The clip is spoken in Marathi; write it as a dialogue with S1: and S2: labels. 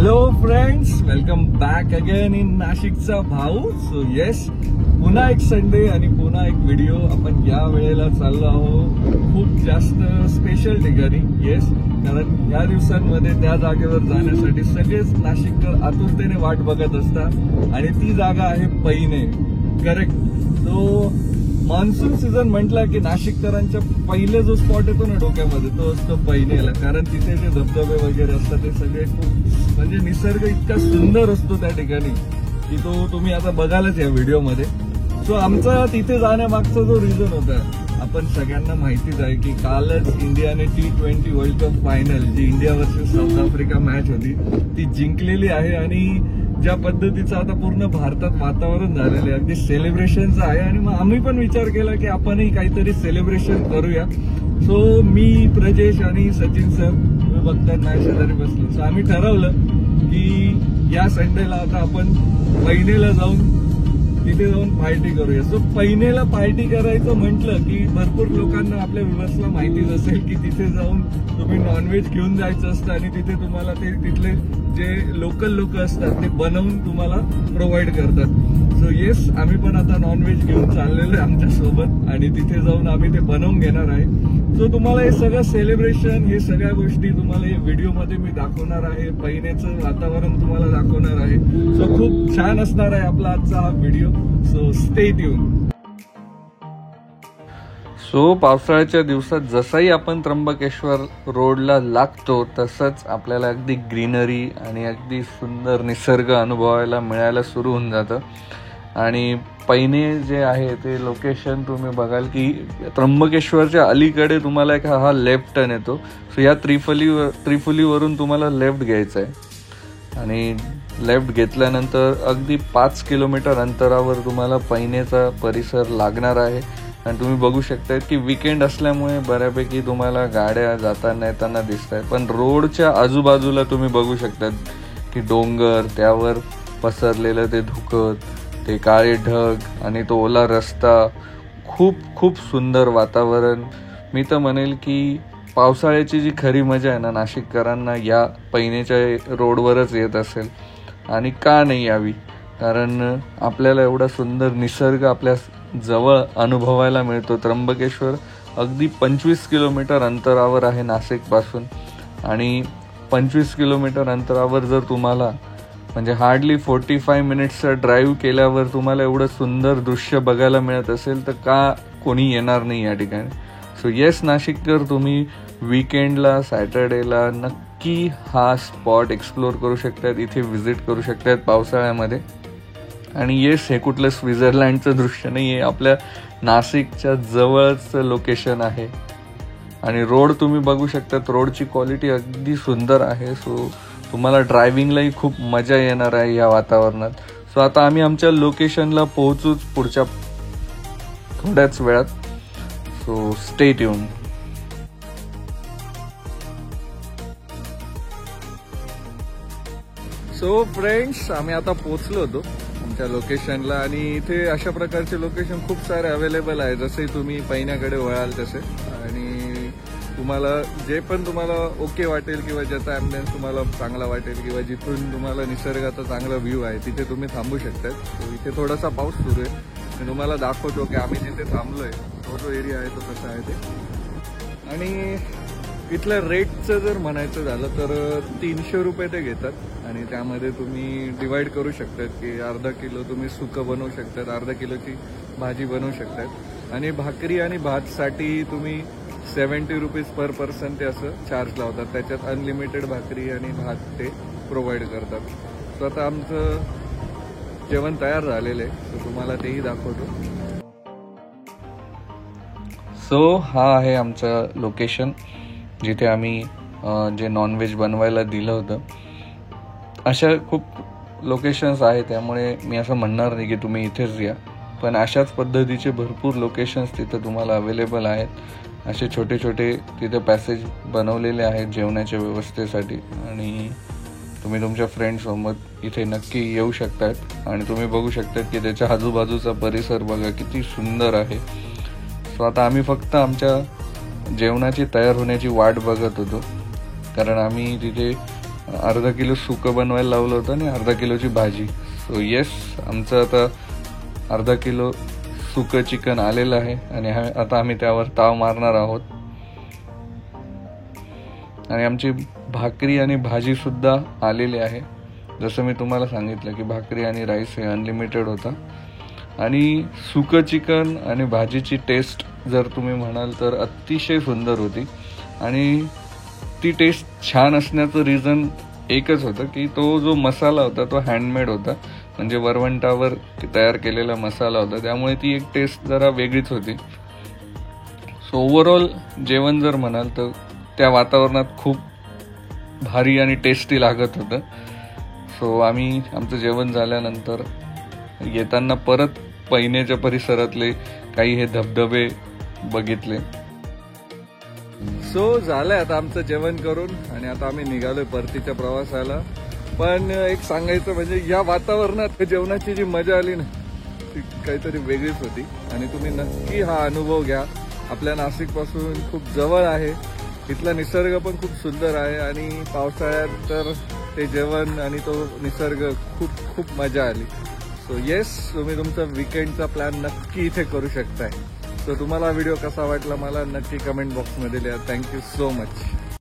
S1: Hello friends, welcome back again in नाशिकचा भाऊ. सो येस, पुन्हा एक संडे आणि पुन्हा एक व्हिडिओ. आपण या वेळेला चाललो आहोत खूप जास्त स्पेशल ठिकाणी. येस, कारण या दिवसांमध्ये त्या जागेवर जाण्यासाठी सगळेच नाशिककर आतुरतेने वाट बघत असतात आणि ती जागा आहे पैने. करेक्ट. सो मान्सून सीझन म्हटला की नाशिककरांच्या पहिले जो स्पॉट येतो ना डोक्यामध्ये तो असतो पैनेला. कारण तिथे जे धबधबे वगैरे असतात ते सगळे खूप म्हणजे निसर्ग इतका सुंदर असतो त्या ठिकाणी की तो तुम्ही आता बघालच या व्हिडिओमध्ये. सो आमचा तिथे जाण्यामागचा जो रिझन होता, आपण सगळ्यांना माहितीच आहे की कालच इंडियाने T20 वर्ल्ड कप फायनल जी India versus South Africa match होती ती जिंकलेली आहे. आणि ज्या पद्धतीचं आता पूर्ण भारतात वातावरण झालेलं आहे, अगदी सेलिब्रेशनचं आहे. आणि मग आम्ही पण विचार केला की आपणही काहीतरी सेलिब्रेशन करूया. सो मी, प्रजेश आणि सचिन सर बघतात नाही शेजारी बसलो. सो आम्ही ठरवलं की या संडेला आता आपण पैनेला जाऊन तिथे जाऊन पार्टी करूया. सो पैनेला पार्टी करायचं म्हटलं की भरपूर लोकांना आपल्या व्ह्युअर्सला माहितीच असेल की तिथे जाऊन तुम्ही नॉनव्हेज घेऊन जायचं असतं आणि तिथे तुम्हाला ते तिथले जे लोकल लोक असतात ते बनवून तुम्हाला प्रोव्हाइड करतात. सो येस, आम्ही पण आता नॉनव्हेज घेऊन चाललेलो आहे आमच्या सोबत आणि तिथे जाऊन आम्ही ते बनवून घेणार आहे. सो तुम्हाला हे सगळं सेलिब्रेशन, हे सगळ्या गोष्टी तुम्हाला या व्हिडिओमध्ये मी दाखवणार आहे. पैनेचं वातावरण तुम्हाला दाखवणार आहे. सो खूप छान असणार आहे आपला आजचा हा video. So stay tune. So पावसाळ्याच्या दिवसात जसाही आपण त्र्यंबकेश्वर रोडला लागतो तसंच आपल्याला अगदी ग्रीनरी आणि अगदी सुंदर निसर्ग अनुभवायला मिळायला सुरू होऊन जातं. आणि पैने जे आहे ते लोकेशन तुम्ही बघाल की त्र्यंबकेश्वरच्या अलीकडे तुम्हाला एक हा लेफ्ट टर्न येतो. सो या त्रिफुलीवरून तुम्हाला लेफ्ट घ्यायचं आहे आणि लेफ्ट घेतल्यानंतर अगदी 5 किलोमीटर अंतरावर तुम्हाला पैनेचा परिसर लागणार आहे. आणि तुम्ही बघू शकता की वीकेंड असल्यामुळे बऱ्यापैकी तुम्हाला गाड्या जाताना येताना दिसत आहेत. पण रोडच्या आजूबाजूला तुम्ही बघू शकता की डोंगर, त्यावर पसरलेलं ते धुकं, ते काळे ढग आणि तो ओला रस्ता, खूप खूप सुंदर वातावरण. मी तर म्हणेल की पावसाळ्याची जी खरी मजा आहे ना नाशिककरांना या पैनेच्या रोडवरच येत असेल. आणि का नाही यावी, कारण आपल्याला एवढा सुंदर निसर्ग आपल्या जवळ अनुभवायला मिळतो. त्र्यंबकेश्वर अगदी 25 किलोमीटर अंतरावर आहे नाशिकपासून. आणि 25 किलोमीटर अंतरावर जर तुम्हाला म्हणजे हार्डली 45 मिनिट्सचा ड्राईव्ह केल्यावर तुम्हाला एवढं सुंदर दृश्य बघायला मिळत असेल तर का कोणी येणार नाही या ठिकाणी. सो येस नाशिककर, तुम्ही वीकेंडला, सॅटर्डेला नक्की हा स्पॉट एक्सप्लोर करू शकतात, इथे व्हिजिट करू शकतात पावसाळ्यामध्ये. आणि येस, हे कुठलं स्वित्झर्लंडचं दृश्य नाही आहे, आपल्या नाशिकच्या जवळचं लोकेशन आहे. आणि रोड तुम्ही बघू शकतात, रोडची क्वालिटी अगदी सुंदर आहे. सो तुम्हाला ड्रायव्हिंगलाही खूप मजा येणार आहे या वातावरणात. सो आता आम्ही आमच्या लोकेशनला पोहोचूच पुढच्या थोड्याच वेळात. So stay tune. So friends, आम्ही आता पोहोचलो होतो आमच्या लोकेशनला आणि इथे अशा प्रकारचे लोकेशन खूप सारे अवेलेबल आहे. जसे तुम्ही पैण्याकडे वळाल तसे, आणि तुम्हाला जे पण तुम्हाला ओके वाटेल किंवा ज्याचा ॲम्बियन्स तुम्हाला चांगला वाटेल किंवा जिथून तुम्हाला निसर्गाचा चांगला व्ह्यू आहे तिथे तुम्ही थांबू शकतात. तो इथे थोडासा पाऊस सुरू आहे. मी तुम्हाला दाखवतो की आम्ही जिथे थांबलोय तो जो एरिया आहे तो कसा आहे ते. आणि इथल्या रेटचं जर म्हणायचं झालं तर 300 रुपये ते घेतात आणि त्यामध्ये तुम्ही डिवाइड करू शकतात की अर्धा किलो तुम्ही सुकं बनवू शकतात, अर्धा किलोची भाजी बनवू शकतात. आणि भाकरी आणि भातसाठी तुम्ही 70 रुपीज पर पर्सन ते असं चार्ज लावतात. त्याच्यात अनलिमिटेड भाकरी आणि भात ते प्रोव्हाइड करतात. सो आता आमचं जेवण तयार झालेलं आहे, तर तुम्हाला तेही दाखवतो. सो हा आहे आमचं लोकेशन जिथे आम्ही जे नॉनव्हेज बनवायला दिलं होतं. अशा खूप लोकेशन्स आहेत, त्यामुळे मी असं म्हणणार नाही की तुम्ही इथेच या, पण अशाच पद्धतीचे भरपूर लोकेशन्स तिथं तुम्हाला अवेलेबल आहेत. असे छोटे छोटे तिथे पॅसेज बनवलेले आहेत जेवणाच्या व्यवस्थेसाठी आणि तुम्ही तुमच्या फ्रेंड्ससोबत इथे नक्की येऊ शकतात. आणि तुम्ही बघू शकतात की त्याच्या आजूबाजूचा परिसर बघा किती सुंदर आहे. सो आता आम्ही फक्त आमच्या जेवणाची तयार होण्याची वाट बघत होतो, कारण आम्ही तिथे अर्धा किलो सुकं बनवायला लावलं होतं आणि अर्धा किलोची भाजी. सो येस, आमचं आता अर्धा किलो सुकं चिकन आलेलं आहे आणि आता आम्ही त्यावर ताव मारणार आहोत. आणि आमची भाकरी आणि भाजी सुद्धा आलेली आहे. जसं मी तुम्हाला सांगितलं की भाकरी आणि राईस हे अनलिमिटेड होता. आणि सुकं चिकन आणि भाजीची टेस्ट जर तुम्ही म्हणाल तर अतिशय सुंदर होती. आणि ती टेस्ट छान असण्याचं रिझन एकच होतं की तो जो मसाला होता तो हँडमेड होता, म्हणजे वरवंटावर तयार केलेला मसाला होता, त्यामुळे ती एक टेस्ट जरा वेगळीच होती. सो ओव्हरऑल जेवण जर म्हणाल तर त्या वातावरणात खूप भारी आणि टेस्टी लागत होतं. सो आम्ही आमचं जेवण झाल्यानंतर येताना परत पैनेच्या परिसरातले काही हे धबधबे बघितले. सो झालंय आता आमचं जेवण करून आणि आता आम्ही निघालोय परतीच्या प्रवासाला. पण एक सांगायचं म्हणजे या वातावरणात जेवणाची जी मजा आली ना ती काहीतरी वेगळीच होती. आणि तुम्ही नक्की हा अनुभव घ्या. आपल्या नाशिक पासून खूप जवळ आहे, इथला निसर्ग पण खूप सुंदर आहे आणि पावसाळ्यात तर ते जेवण आणि तो निसर्ग खूप खूप मजा आली. सो येस, तुम्ही तुमचा वीकेंडचा प्लॅन नक्की इथे करू शकताय. सो तुम्हाला व्हिडिओ कसा वाटला मला नक्की कमेंट बॉक्समध्ये लिहा. Thank you so much.